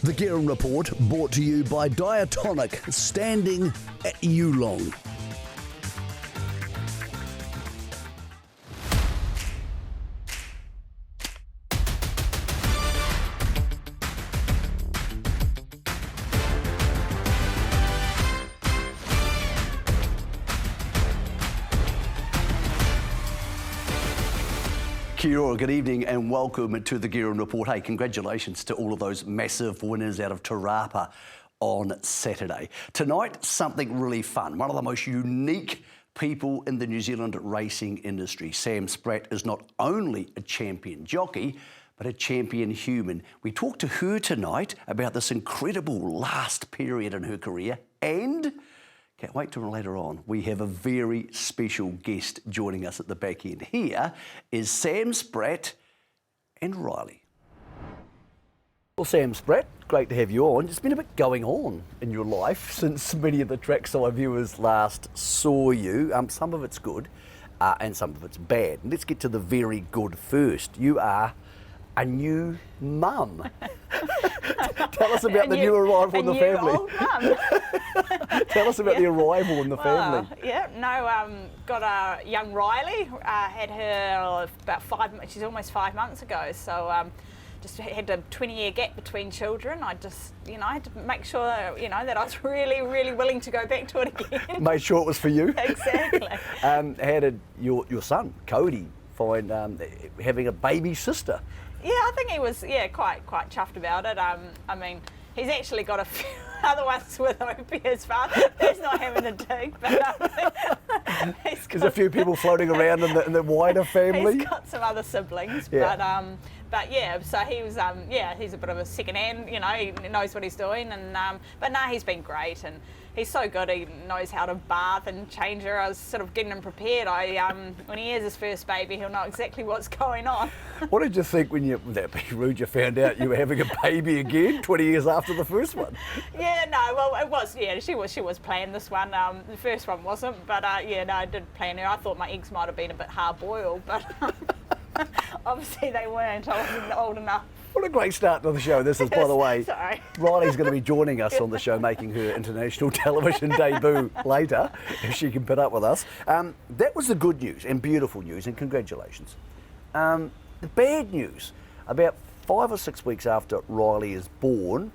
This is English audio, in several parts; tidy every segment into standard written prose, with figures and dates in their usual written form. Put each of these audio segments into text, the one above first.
The Guerin Report, brought to you by Diatonic, standing at Yulong. Kia ora, good evening and welcome to the Guerin Report. Hey, congratulations to all of those massive winners out of Te Rapa on Saturday. Tonight, something really fun. One of the most unique people in the New Zealand racing industry. Sam Spratt is not only a champion jockey, but a champion human. We talked to her tonight about this incredible last period in her career, and can't wait till later on. We have a very special guest joining us at the back end. Here is Sam Spratt and Riley. Well, Sam Spratt, great to have you on. There's been a bit going on in your life since many of the trackside viewers last saw you. Some of it's good and some of it's bad. Let's get to the very good first. You are a new mum. Tell us about the new arrival in the family. Old mum. Tell us about the arrival in the family. Got a young Riley. Had her she's almost 5 months ago. So just had a 20-year gap between children. I just, I had to make sure, that I was really, really willing to go back to it again. Made sure it was for you. Exactly. How did your son, Cody, find having a baby sister? Yeah, I think he was, quite chuffed about it. I mean, he's actually got a few other ones with Opie as well. He's not having a dig, but there's a few people floating around in the wider family. He's got some other siblings, yeah. But yeah, so he was, he's a bit of a second hand, he knows what he's doing, and but no, he's been great, and he's so good. He knows how to bath and change her. I was sort of getting him prepared. When he has his first baby, he'll know exactly what's going on. What did you think when that be rude, you found out you were having a baby again 20 years after the first one? Yeah, no, well, it was, she was planning this one. The first one wasn't, but I did plan her. I thought my eggs might have been a bit hard-boiled, but obviously they weren't. I wasn't old enough. What a great start to the show. This is, by the way, Sorry. Riley's going to be joining us on the show, making her international television debut later, if she can put up with us. That was the good news and beautiful news, and congratulations. The bad news, about 5 or 6 weeks after Riley is born,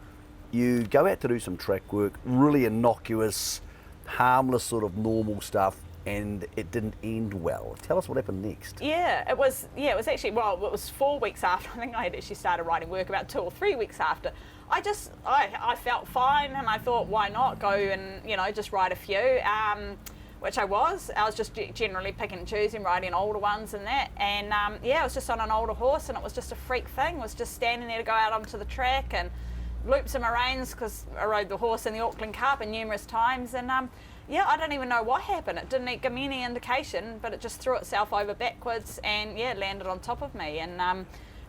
you go out to do some track work, really innocuous, harmless sort of normal stuff, and it didn't end well. Tell us what happened next. Yeah, it was actually, it was 4 weeks after. I think I had actually started writing work about 2 or 3 weeks after. I felt fine, and I thought, why not go and, just write a few, which I was. I was just generally picking and choosing, writing older ones and that. And I was just on an older horse, and it was just a freak thing. It was just standing there to go out onto the track and loop some reins, because I rode the horse in the Auckland Cup and numerous times, and I don't even know what happened. It didn't give me any indication, but it just threw itself over backwards and landed on top of me, and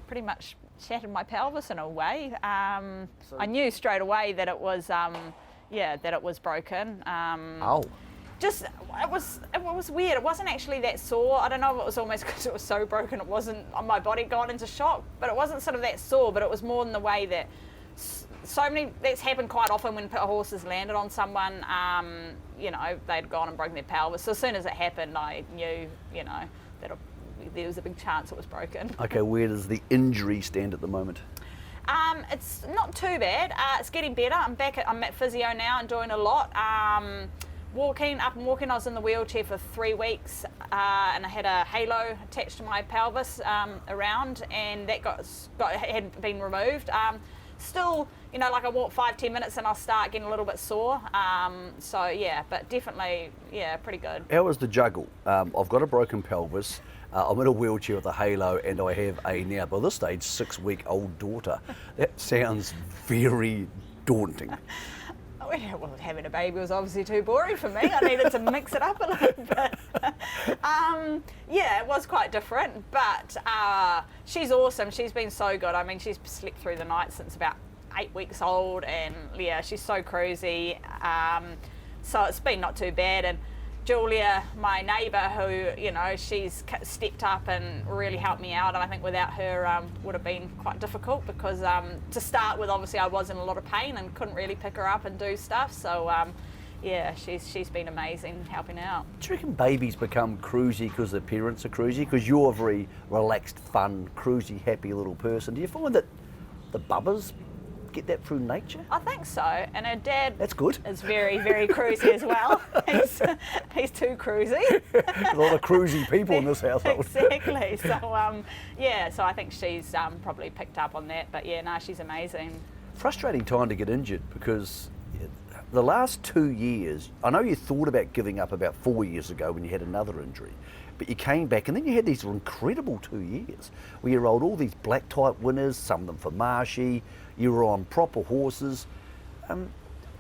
pretty much shattered my pelvis in a way. I knew straight away that it was broken. Just it was weird. It wasn't actually that sore. I don't know if it was almost because it was so broken. It wasn't, my body got into shock, but it wasn't sort of that sore. But it was more in the way that that's happened quite often when horses landed on someone. They'd gone and broken their pelvis. So as soon as it happened, I knew, that there was a big chance it was broken. Okay, where does the injury stand at the moment? It's not too bad. It's getting better. I'm at physio now and doing a lot. Walking. I was in the wheelchair for 3 weeks, and I had a halo attached to my pelvis around, and that had been removed. Still, like I walk 5-10 minutes and I'll start getting a little bit sore. But definitely, pretty good. How was the juggle? I've got a broken pelvis, I'm in a wheelchair with a halo, and I have a now, by this stage, 6-week-old daughter. That sounds very daunting. Well, having a baby was obviously too boring for me. I needed to mix it up a little bit. It was quite different, but she's awesome. She's been so good. I mean, she's slept through the night since about 8 weeks old, and she's so cruisy. So it's been not too bad. And Julia, my neighbour, who, you know, she's stepped up and really helped me out, and I think without her would have been quite difficult because to start with, obviously I was in a lot of pain and couldn't really pick her up and do stuff, so yeah, she's been amazing helping out. Do you reckon babies become cruisy because their parents are cruisy? Because you're a very relaxed, fun, cruisy, happy little person. Do you find that the bubbas get that through nature? I think so, and her dad That's good. is very, very cruisy as well. He's too cruisy. A lot of cruisy people in this household. Exactly. So yeah, so I think she's probably picked up on that. But yeah, no, she's amazing. Frustrating time to get injured because the last 2 years, I know you thought about giving up about 4 years ago when you had another injury, but you came back and then you had these incredible 2 years where you rode all these black type winners, some of them for Marshy, you were on proper horses. Were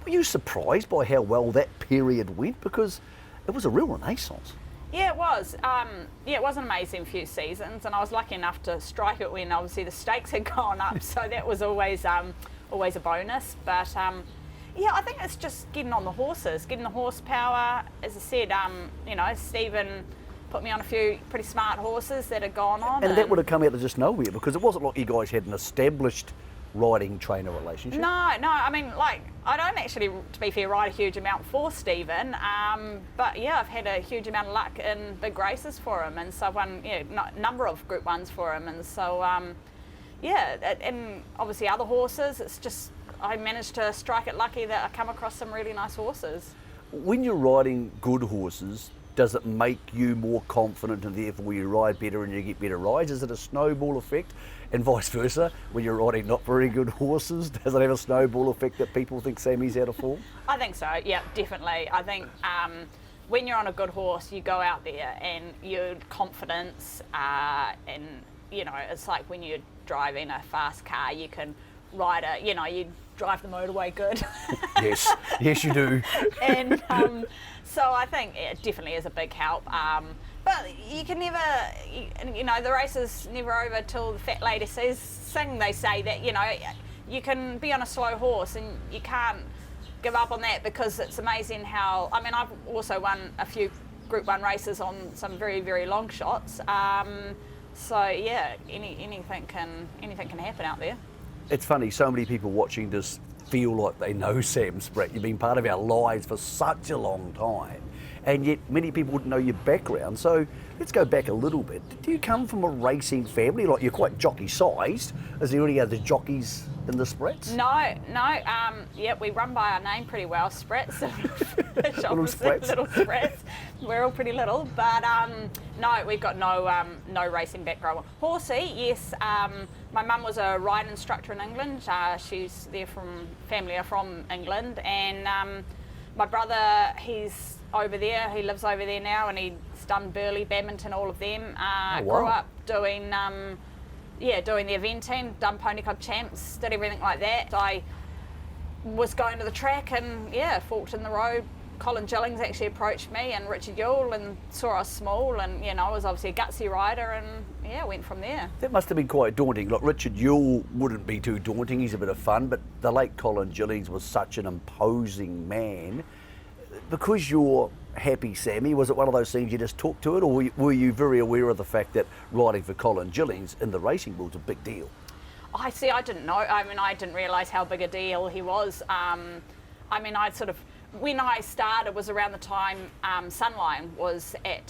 you surprised by how well that period went? Because it was a real renaissance. Yeah, it was. Yeah, it was an amazing few seasons, and I was lucky enough to strike it when obviously the stakes had gone up, so that was always a bonus. But yeah, I think it's just getting on the horses, getting the horsepower. As I said, you know, Stephen put me on a few pretty smart horses that had gone on. And that would have come out of just nowhere because it wasn't like you guys had an established riding trainer relationship. No, I mean, like, I don't actually, to be fair, ride a huge amount for Stephen, but yeah, I've had a huge amount of luck in big races for him, and so I've won, yeah, a number of Group 1s for him, and so yeah, and obviously other horses, it's just, I managed to strike it lucky that I come across some really nice horses. When you're riding good horses, does it make you more confident and therefore you ride better and you get better rides? Is it a snowball effect? And vice versa, when you're riding not very good horses, does it have a snowball effect that people think Sammy's out of form? I think so, yeah, definitely. I think when you're on a good horse, you go out there and your confidence, and, you know, it's like when you're driving a fast car, you can ride a, you know, you drive the motorway good. Yes you do. And so I think it definitely is a big help. But you can never, you know, the race is never over till the fat lady says sing. They say that, you know, you can be on a slow horse and you can't give up on that because it's amazing how, I mean, I've also won a few Group 1 races on some very, very long shots. So yeah, anything can happen out there. It's funny, so many people watching this feel like they know Sam Spratt. You've been part of our lives for such a long time, and yet many people wouldn't know your background. So let's go back a little bit. Do you come from a racing family? Like, you're quite jockey-sized. Is there any other jockeys in the Spratts? No. Yeah, we run by our name pretty well, Spratts. Little Spratts. Little Spratts. We're all pretty little, but no, we've got no racing background. Horsey, yes. My mum was a ride instructor in England. She's there family are from England, and my brother, he's over there. He lives over there now, and he's done Burley, Badminton, all of them. Oh, wow. Grew up doing doing the eventing, done Pony Club Champs, did everything like that. I was going to the track and forked in the road. Colin Gillings actually approached me and Richard Yule and saw I was small, and you know, I was obviously a gutsy rider, and went from there. That must have been quite daunting. Like, Richard Yule wouldn't be too daunting, he's a bit of fun, but the late Colin Gillings was such an imposing man. Because you're happy, Sammy, was it one of those things you just took to it, or were you very aware of the fact that riding for Colin Gillings in the racing was a big deal? I didn't know. I mean, I didn't realise how big a deal he was. I mean, when I started was around the time Sunline was at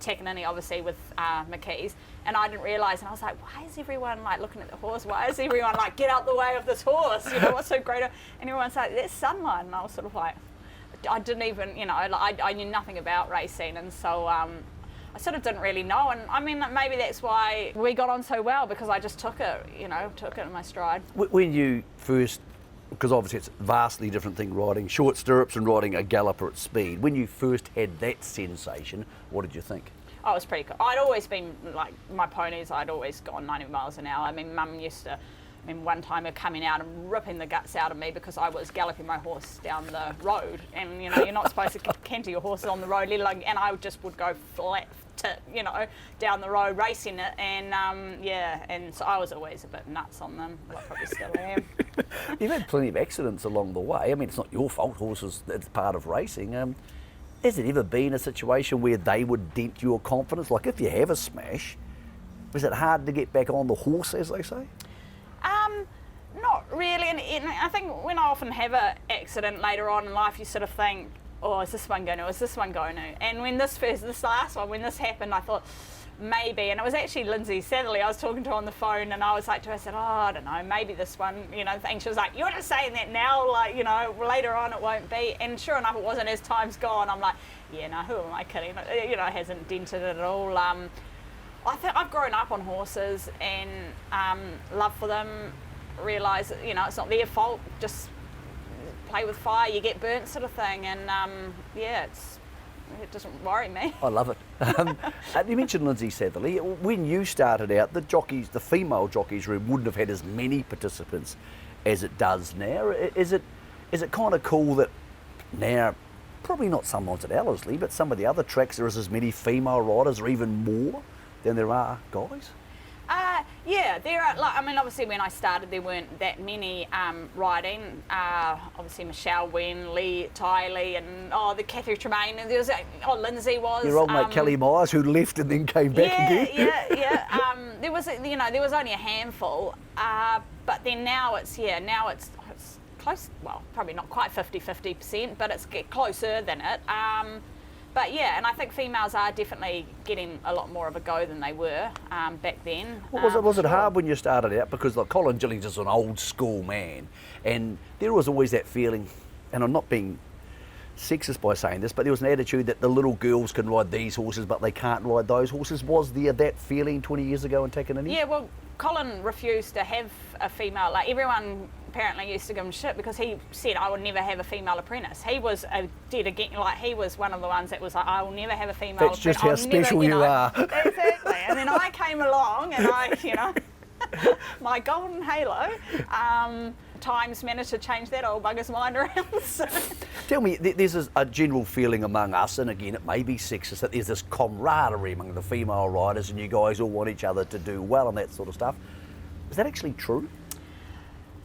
Takanini, obviously, with McKee's, and I didn't realise, and I was like, why is everyone like looking at the horse? Why is everyone like, get out the way of this horse? You know, what's so great? And everyone's like, that's Sunline, and I was sort of like, I didn't even, you know, like, I knew nothing about racing, and so I sort of didn't really know, and I mean, maybe that's why we got on so well, because I just took it in my stride. When you first, because obviously it's a vastly different thing riding short stirrups and riding a galloper at speed, when you first had that sensation, what did you think? Oh, it was pretty cool. I'd always been, like, my ponies, I'd always gone 90 miles an hour. I mean, Mum used to, one time her coming out and ripping the guts out of me because I was galloping my horse down the road, and you know, you're not supposed to canter your horse on the road, let alone, and I just would go flat to, you know, down the road racing it, and and so I was always a bit nuts on them. I probably still am. You've had plenty of accidents along the way. I mean, it's not your fault, horses, it's part of racing. has it ever been a situation where they would dent your confidence? Like if you have a smash, is it hard to get back on the horse, as they say? Not really, and I think when I often have an accident later on in life, you sort of think, oh, is this one going to, is this one going to? And when this last one, when this happened, I thought, maybe, and it was actually Lindsay Satherley I was talking to on the phone, and I was like to her, I said, oh, I don't know, maybe this one, thing. She was like, you're just saying that now, like, later on it won't be. And sure enough, it wasn't. As time's gone, I'm like, yeah, no, who am I kidding? It hasn't dented it at all. I think I've grown up on horses and love for them, realise that, it's not their fault, just play with fire, you get burnt sort of thing, and it doesn't worry me. I love it. You mentioned Lindsay Satherley. When you started out, the female jockeys room wouldn't have had as many participants as it does now. Is it kind of cool that now, probably not sometimes at Ellerslie, but some of the other tracks there is as many female riders or even more than there are guys? Yeah, there are. Obviously, when I started, there weren't that many riding. Obviously, Michelle Wen, Lee Tiley, and the Cathy Tremaine. And there was Lindsay was. Your old mate Kelly Myers, who left and then came back again. Yeah. There was only a handful, but then now it's close. Well, probably not quite 50%, but it's closer than it. But yeah, and I think females are definitely getting a lot more of a go than they were back then. Well, was it hard when you started out? Because like Colin Gillings is an old school man, and there was always that feeling, and I'm not being sexist by saying this, but there was an attitude that the little girls can ride these horses, but they can't ride those horses. Was there that feeling 20 years ago in Takanini? Yeah, well, Colin refused to have a female. Like everyone apparently used to give him shit because he said, I would never have a female apprentice. He was he was one of the ones that was like, I will never have a female apprentice. That's just how special you are. Exactly. And then I came along and my golden halo, Times managed to change that old bugger's mind around. So. Tell me, there's a general feeling among us, and again, it may be sexist, that there's this camaraderie among the female riders and you guys all want each other to do well and that sort of stuff. Is that actually true?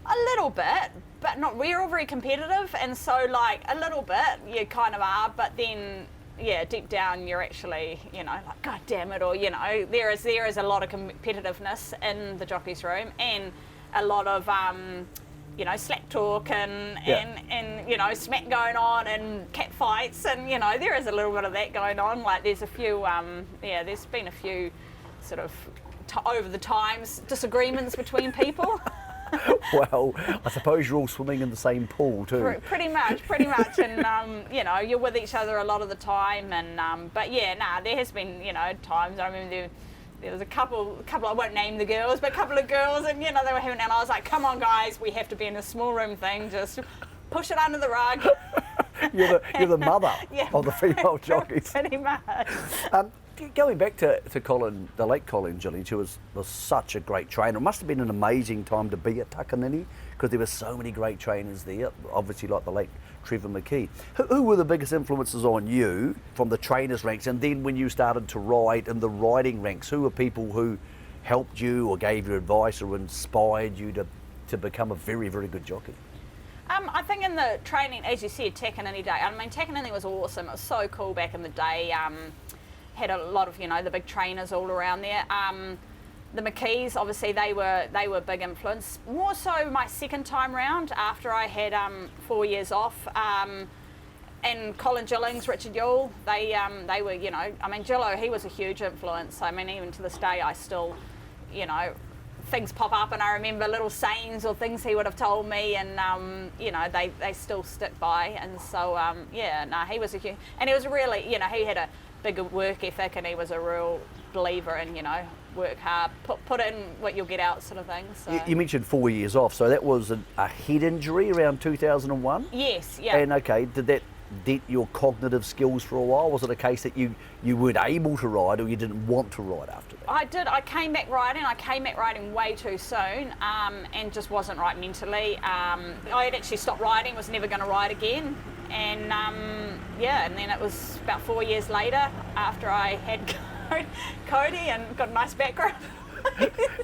A little bit, but not. We're all very competitive, and so like a little bit you kind of are, but then deep down you're actually like God damn it, or there is a lot of competitiveness in the jockeys room, and a lot of slack talk and smack going on and cat fights, and there is a little bit of that going on. Like there's a few there's been a few sort of over the times disagreements between people. Well, I suppose you're all swimming in the same pool too. Pretty much, and you're with each other a lot of the time, and there has been times. I remember there was a couple. I won't name the girls, but a couple of girls, and they were having, and I was like, come on guys, we have to be in a small room thing. Just push it under the rug. You're the mother of the female jockeys. Pretty much. Going back to Colin, the late Colin Gillings, who was such a great trainer. It must have been an amazing time to be at Takanini because there were so many great trainers there, obviously like the late Trevor McKee. Who were the biggest influences on you from the trainers' ranks, and then when you started to ride in the riding ranks, who were people who helped you or gave you advice or inspired you to become a very, very good jockey? I think in the training, as you said, Takanini Day. Takanini was awesome. It was so cool back in the day. Had a lot of the big trainers all around there. The McKees, obviously, they were big influence. More so my second time round after I had 4 years off. And Colin Gillings, Richard Yule, they were Gillo, he was a huge influence. Even to this day, I still things pop up, and I remember little sayings or things he would have told me, and they still stick by. And so he was a huge, and he was really he had a bigger work ethic, and he was a real believer in work hard, put in what you'll get out sort of thing. So. You mentioned 4 years off, so that was a head injury around 2001? Yes, yeah. And okay, did that dent your cognitive skills for a while? Was it a case that you weren't able to ride, or you didn't want to ride after that? I did. I came back riding way too soon, and just wasn't right mentally. I had actually stopped riding, was never going to ride again. And and then it was about 4 years later after I had Cody and got a nice background.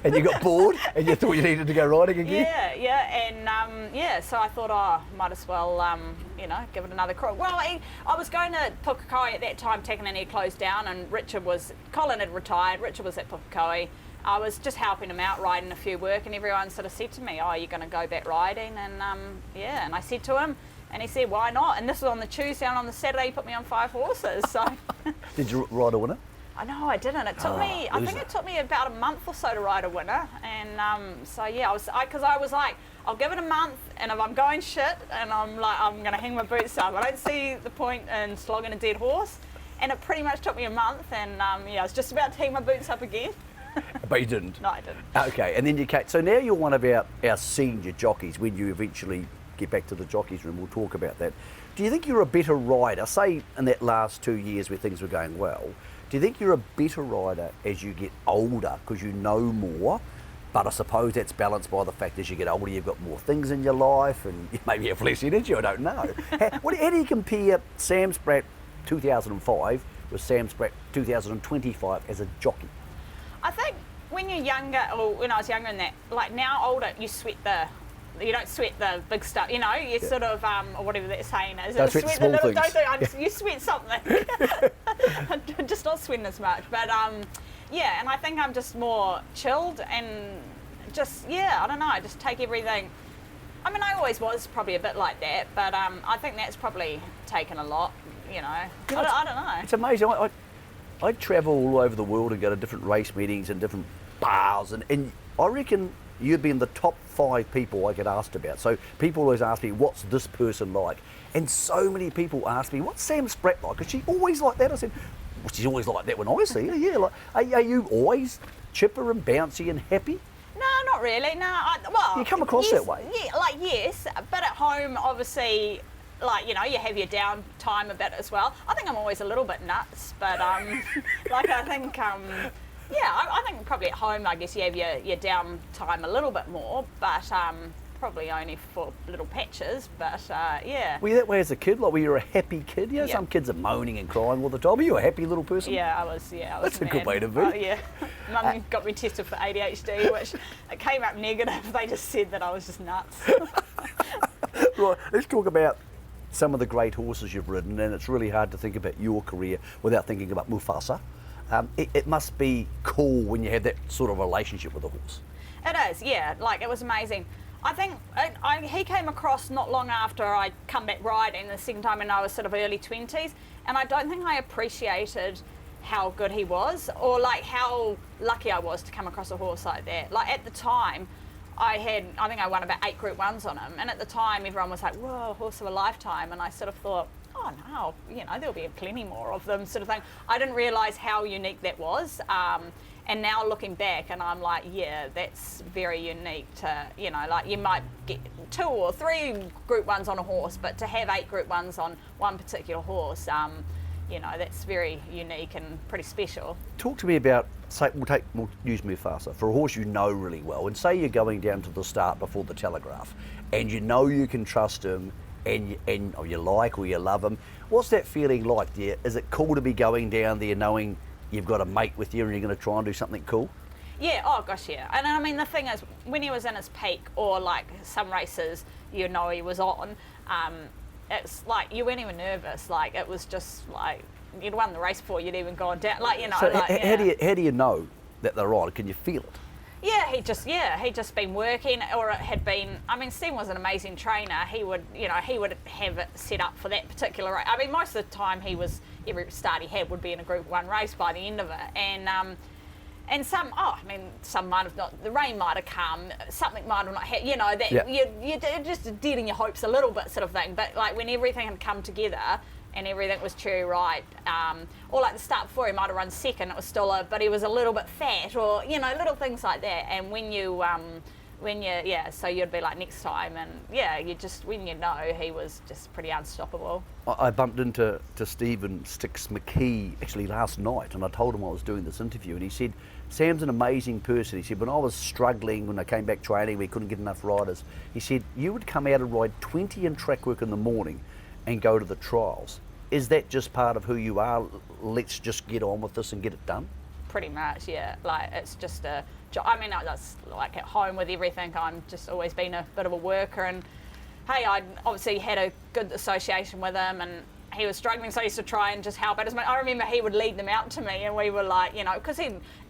And you got bored and you thought you needed to go riding again? And so I thought, might as well, give it another crawl. Well, I was going to Pukekohe at that time, Takanini had closed down, and Colin had retired, Richard was at Pukekohe. I was just helping him out, riding a few work, and everyone sort of said to me, you're going to go back riding? And and I said to him, and he said, why not? And this was on the Tuesday, and on the Saturday he put me on 5 horses, so. Did you ride a winner? No, I didn't. It took me. I think it took me about a month or so to ride a winner, and because I was like, I'll give it a month, and if I'm going shit, and I'm going to hang my boots up. I don't see the point in slogging a dead horse, and it pretty much took me a month, and I was just about to hang my boots up again. But you didn't? No, I didn't. Okay, and then you came. So now you're one of our senior jockeys. When you eventually get back to the jockeys room, we'll talk about that. Do you think you're a better rider, say in that last 2 years where things were going well? Do you think you're a better rider as you get older because you know more? But I suppose that's balanced by the fact as you get older, you've got more things in your life and you maybe have less energy, I don't know. How do you compare Sam Spratt 2005 with Sam Spratt 2025 as a jockey? I think when you're younger, or when I was younger than that, like now older, you don't sweat the big stuff, you sort of, or whatever that saying is. Don't sweat the small things. You sweat something. Just not sweating as much. But and I think I'm just more chilled and just, I don't know, I just take everything. I mean, I always was probably a bit like that, but I think that's probably taken a lot, I don't know. It's amazing. I travel all over the world and go to different race meetings and different bars, and I reckon you'd be in the top 5 people I get asked about. So people always ask me, what's this person like? And so many people ask me, what's Sam Spratt like? Is she always like that? I said, well, she's always like that when I see her, yeah. Like, are you always chipper and bouncy and happy? No, not really, no. You come across that way? Yeah, yes, but at home, obviously, you have your downtime a bit as well. I think I'm always a little bit nuts, but I think... I think probably at home, I guess you have your downtime a little bit more, but probably only for little patches, but Were you that way as a kid? Like, were you a happy kid? Some kids are moaning and crying all the time. Were you a happy little person? Yeah, I was. That's a good way to be. Mum got me tested for ADHD, which it came up negative. They just said that I was just nuts. Right, let's talk about some of the great horses you've ridden, and it's really hard to think about your career without thinking about Mufhasa. It must be cool when you have that sort of relationship with a horse. It is, yeah. Like, it was amazing. I think he came across not long after I'd come back riding the second time, and I was sort of early 20s, and I don't think I appreciated how good he was, or like how lucky I was to come across a horse like that. Like, at the time, I think I won about 8 Group 1s on him, and at the time everyone was like, whoa, horse of a lifetime, and I sort of thought, oh no, there'll be plenty more of them, sort of thing. I didn't realise how unique that was, and now looking back, and I'm like, yeah, that's very unique to, like you might get 2 or 3 Group 1s on a horse, but to have 8 Group 1s on one particular horse, that's very unique and pretty special. Talk to me about, say, we'll use Mufhasa, for a horse you know really well, and say you're going down to the start before the Telegraph, and you can trust him, and or you like or you love him. What's that feeling like? Is it cool to be going down there knowing you've got a mate with you and you're going to try and do something cool? Yeah, oh gosh, yeah. And I mean, the thing is, when he was in his peak, or like some races, he was on, it's like you weren't even nervous. Like, it was just like you'd won the race before you'd even gone down. Like, So how do you know that they're on? Can you feel it? Yeah, he'd just been working, or it had been. I mean, Steve was an amazing trainer. He would have it set up for that particular race. I mean, most of the time every start he had would be in a Group 1 race by the end of it, and some might have not. The rain might have come, something might have not happened. You're just dead in your hopes a little bit, sort of thing. But like when everything had come together, and everything was cherry ripe, or like the start before he might have run second, it was still but he was a little bit fat, or little things like that. And so you'd be like next time, and when he was just pretty unstoppable. I bumped into Stephen Sticks McKee actually last night, and I told him I was doing this interview, and he said, Sam's an amazing person. He said, when I was struggling, when I came back training, we couldn't get enough riders, he said, you would come out and ride 20 in track work in the morning and go to the trials. Is that just part of who you are? Let's just get on with this and get it done? pretty much, yeah. Like, it's just a job. I mean, that's like at home with everything. I'm just always been a bit of a worker, and hey, I obviously had a good association with him, and he was struggling, so I used to try and just help out as much. I remember he would lead them out to me, and we were like, you know, because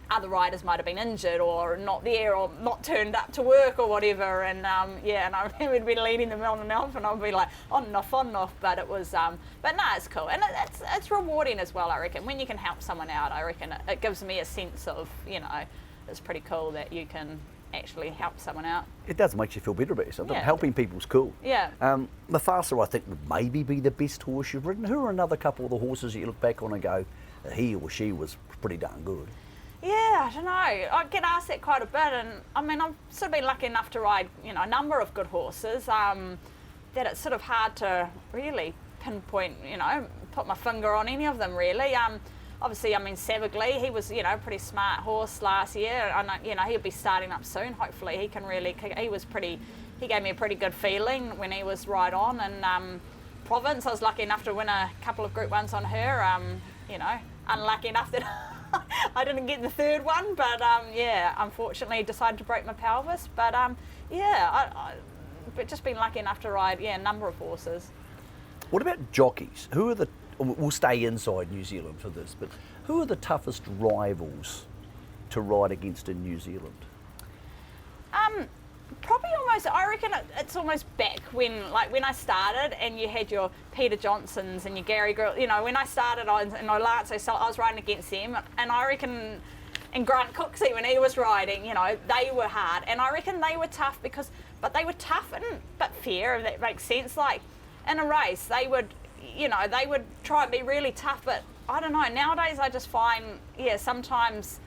other riders might have been injured or not there or not turned up to work or whatever, and yeah, and I remember we'd be leading them on and off, and I'd be like on and off, but it was, but no, it's cool, and it's rewarding as well, I reckon. When you can help someone out, I reckon it gives me a sense of, you know, it's pretty cool that you can actually help someone out. It does make you feel better about yourself. Yeah. Helping people's cool. Yeah. Mufhasa, I think, would maybe be the best horse you've ridden. Who are another couple of the horses that you look back on and go, he or she was pretty darn good? Yeah, I don't know. I get asked that quite a bit, and I mean, I've sort of been lucky enough to ride, you know, a number of good horses, that it's sort of hard to really pinpoint, you know, put my finger on any of them really. Obviously, I mean, Savagely, he was, you know, a pretty smart horse last year, and you know, he'll be starting up soon. Hopefully, he can really kick. He gave me a pretty good feeling when he was right on. And Province, I was lucky enough to win a couple of Group 1s on her. You know, unlucky enough that I didn't get the third one, but yeah, unfortunately, decided to break my pelvis. But yeah, but just been lucky enough to ride, yeah, a number of horses. What about jockeys? Who are the? We'll stay inside New Zealand for this, but who are the toughest rivals to ride against in New Zealand? Probably almost, I reckon it's almost back when I started, and you had your Peter Johnsons and your Gary Girl. You know, when I started in Olance, so I was riding against them, and I reckon, and Grant Cooksey, when he was riding, you know, they were hard, and I reckon they were tough but they were tough but fair, if that makes sense. Like, in a race, they would try and be really tough, but I don't know, nowadays I just find, yeah, sometimes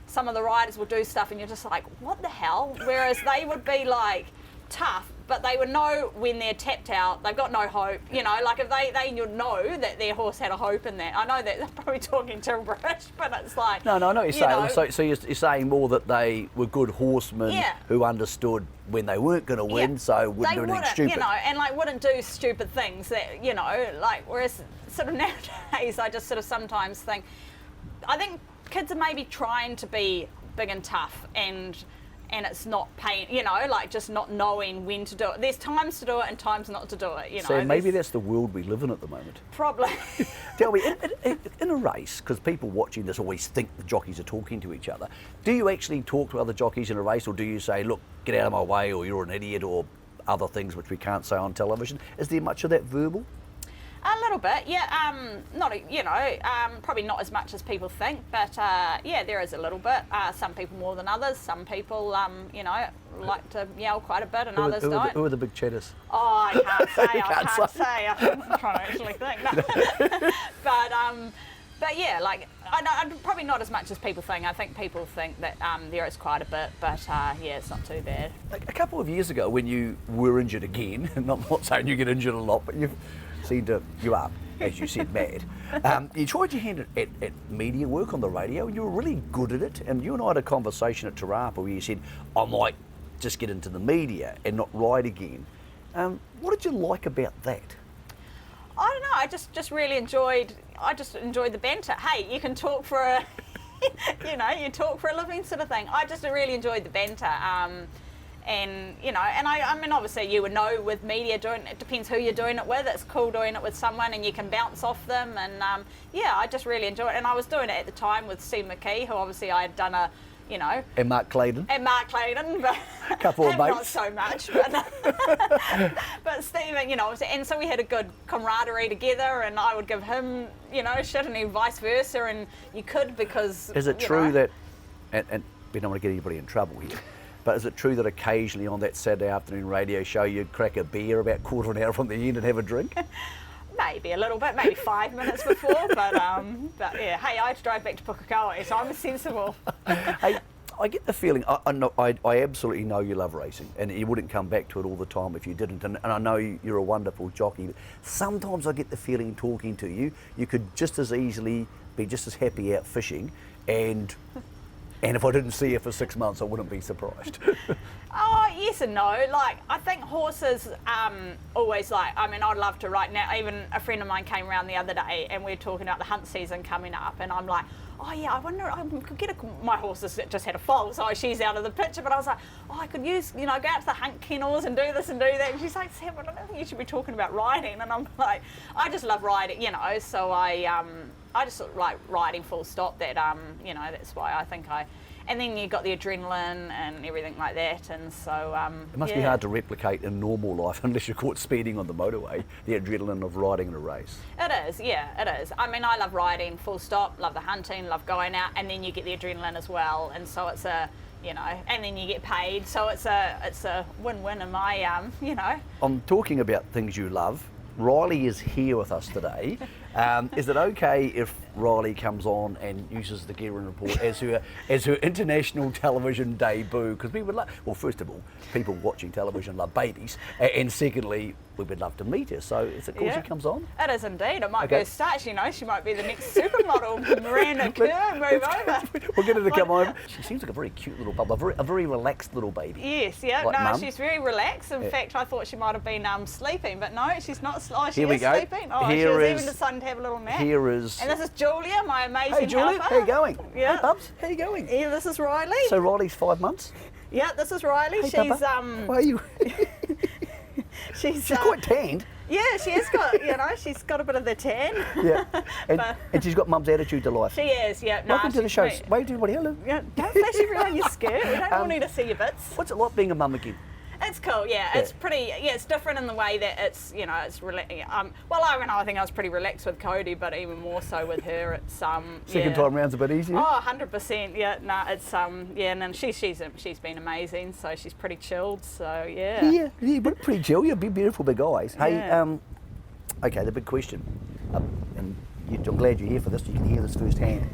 some of the riders will do stuff and you're just like, what the hell? Whereas they would be like tough, but they would know when they're tapped out, they've got no hope, you know, like if they would know that their horse had a hope in that. I know that they're probably talking too British, but it's like... No, I know what you're saying. So you're saying more that they were good horsemen who understood when they weren't going to win, so wouldn't do anything stupid. You know, and like wouldn't do stupid things that, you know, like, whereas sort of nowadays I just sort of sometimes think, I think kids are maybe trying to be big and tough, and it's not paying, you know, like just not knowing when to do it. There's times to do it and times not to do it, you know. So maybe that's the world we live in at the moment. Probably. Tell me, in a race, because people watching this always think the jockeys are talking to each other, do you actually talk to other jockeys in a race, or do you say, look, get out of my way, or you're an idiot, or other things which we can't say on television? Is there much of that verbal? A little bit, yeah. Probably not as much as people think, but yeah, there is a little bit. Some people more than others. Some people, you know, like to yell quite a bit, and others don't. Who are the big chatters? Oh, I can't say. I can't say. I'm trying to actually think. No. But yeah, like I probably not as much as people think. I think people think that there is quite a bit, but yeah, it's not too bad. A couple of years ago, when you were injured again, and I'm not saying you get injured a lot, but you are, as you said, mad. You tried your hand at media work on the radio, and you were really good at it. And you and I had a conversation at Te Rapa where you said, I might just get into the media and not ride again. What did you like about that? I don't know. I just really enjoyed. I just enjoyed the banter. Hey, you can talk for a, you know, you talk for a living sort of thing. I just really enjoyed the banter. And you know, and I mean, obviously you would know with media doing it depends who you're doing it with. It's cool doing it with someone and you can bounce off them, and yeah, I just really enjoy it. And I was doing it at the time with Steve McKee, who obviously I had done and Mark Clayton, but a couple of mates, not so much, but Stephen, you know, and so we had a good camaraderie together, and I would give him, you know, shit, and vice versa, and you could, because is it true that, and we don't want to get anybody in trouble here, but is it true that occasionally on that Saturday afternoon radio show you'd crack a beer about quarter of an hour from the end and have a drink? Maybe a little bit, maybe 5 minutes before, but yeah, hey, I had to drive back to Pukekohe, so I'm sensible. Hey, I get the feeling, I absolutely know you love racing, and you wouldn't come back to it all the time if you didn't, and I know you're a wonderful jockey, but sometimes I get the feeling talking to you, you could just as easily be just as happy out fishing, and if I didn't see you for 6 months, I wouldn't be surprised. Oh, yes and no. Like, I think horses always I'd love to ride. Now, even a friend of mine came around the other day and we are talking about the hunt season coming up, and I'm like, oh yeah, I wonder, I could get my horse has just had a foal, so she's out of the picture, but I was like, oh, I could use, go out to the hunt kennels and do this and do that. And she's like, Sam, I don't think you should be talking about riding. And I'm like, I just love riding, so I just sort of like riding full stop. That, that's why I think and then you got the adrenaline and everything like that, and so it must be hard to replicate in normal life unless you're caught speeding on the motorway, the adrenaline of riding in a race. It is, yeah, it is. I mean, I love riding full stop, love the hunting, love going out, and then you get the adrenaline as well, and so it's a, and then you get paid, so it's a win-win in my, I'm talking about things you love. Riley is here with us today. Is it okay if Riley comes on and uses the Guerin Report as her international television debut? Because we would love, well, first of all, people watching television love babies, and secondly, we would love to meet her. So is it cool she comes on? It is indeed. It might be a start. She might be the next supermodel. Miranda Kerr, move over. We'll get her to come over. She seems like a very cute little bubble, a very relaxed little baby. Yes, yeah. Like Mum. She's very relaxed. In fact, I thought she might have been sleeping, but no, she's not. Oh, she Here we is go. sleeping. Oh, she has even decided to have a little nap. Here is. And this is Julia, my amazing Hey Julia, helper. how you going? Yeah. Hey Bubs, how you going? Yeah, this is Riley. So Riley's 5 months. Yeah, this is Riley. Hey, She's Papa. How are you? she's quite tanned. Yeah, she has got, she's got a bit of the tan. Yeah, and she's got Mum's attitude to life. She is, yeah. Welcome to the show. Wave to everybody, hello. Yeah, don't flash everyone your skirt. We don't all need to see your bits. What's it like being a mum again? It's cool, yeah. It's pretty, it's different in the way that it's, it's I think I was pretty relaxed with Cody, but even more so with her. It's Second time round's a bit easier. Oh, 100%. Yeah, no, it's and then she's been amazing. So she's pretty chilled. So yeah. Yeah, but pretty chill. You're beautiful big eyes. Hey, okay, the big question, and I'm glad you're here for this. You can hear this firsthand.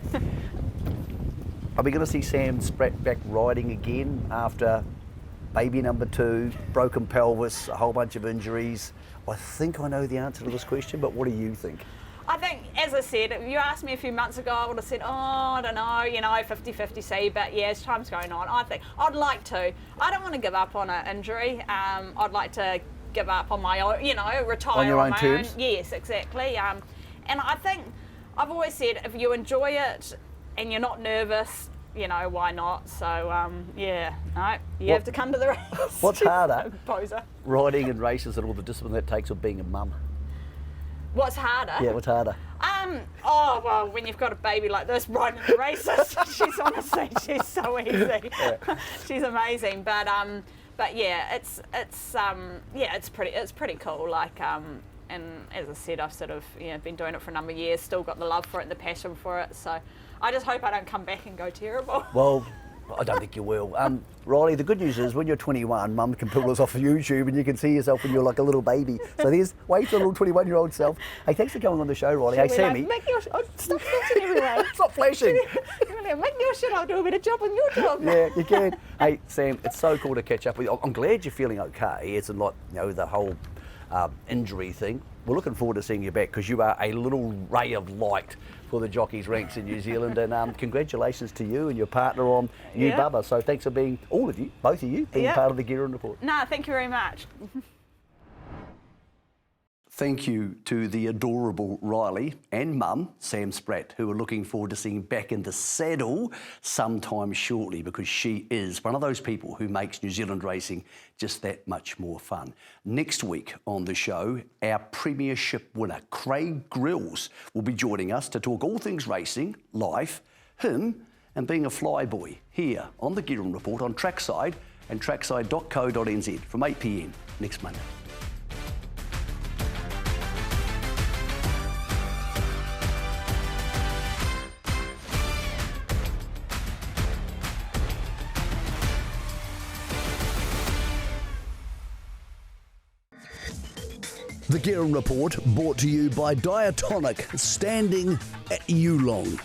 Are we going to see Sam Spratt back riding again after baby number 2, broken pelvis, a whole bunch of injuries? I think I know the answer to this question, but what do you think? I think, as I said, if you asked me a few months ago, I would have said, I don't know, 50-50 see, but yeah, as time's going on, I think I'd like to. I don't want to give up on an injury. I'd like to give up on my own, retire on your own my terms. Own. Yes, exactly. And I think I've always said, if you enjoy it and you're not nervous, why not? So, you have to come to the race. What's harder, Poser. riding in races and all the discipline that takes, or being a mum? What's harder? Yeah, what's harder? When you've got a baby like this riding the races, she's so easy. Yeah. She's amazing, but yeah, it's pretty cool. And as I said, I've sort of been doing it for a number of years, still got the love for it and the passion for it. So I just hope I don't come back and go terrible. Well, I don't think you will. Riley, the good news is when you're 21, Mum can pull this off of YouTube and you can see yourself when you're like a little baby. So there's way to a little 21-year-old self. Hey, thanks for coming on the show, Riley. Hey, Sammy. Stop flashing everywhere. Stop flashing. Make your shit, I'll do a better job on your job. Yeah, you can. Hey, Sam, it's so cool to catch up with you. I'm glad you're feeling okay. It's like, the whole injury thing. We're looking forward to seeing you back because you are a little ray of light for the jockeys ranks in New Zealand, and congratulations to you and your partner on new Bubba. So thanks for being, all of you, both of you, being part of the Guerin Report. No, thank you very much. Thank you to the adorable Riley and Mum, Sam Spratt, who are looking forward to seeing back in the saddle sometime shortly, because she is one of those people who makes New Zealand racing just that much more fun. Next week on the show, our premiership winner, Craig Grills, will be joining us to talk all things racing, life, him, and being a flyboy here on the Guerin Report on Trackside and trackside.co.nz from 8 p.m. next Monday. The Guerin Report brought to you by Diatonic, standing at Yulong.